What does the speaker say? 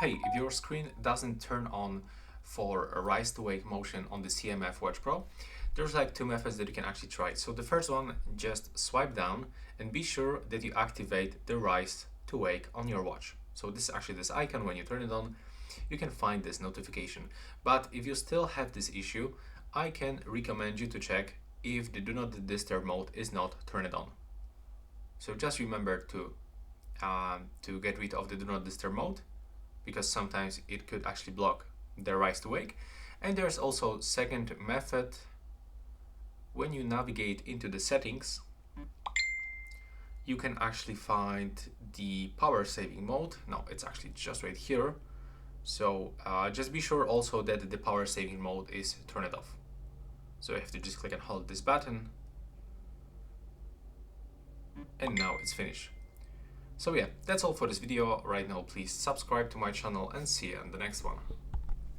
Hey, if your screen doesn't turn on for a rise to wake motion on the CMF Watch Pro, there's like two methods that you can actually try. So the first one, just swipe down and be sure that you activate the rise to wake on your watch. So this is actually this icon. When you turn it on, you can find this notification. But if you still have this issue, I can recommend you to check if the do not disturb mode is not turned on. So just remember to get rid of the do not disturb mode, because sometimes it could actually block the rise to wake. And there's also second method. When you navigate into the settings, you can actually find the power saving mode. No, it's actually just right here. So just be sure also that the power saving mode is turned off. So you have to just click and hold this button, and now it's finished. So yeah, that's all for this video right now. Please subscribe to my channel and see you in the next one.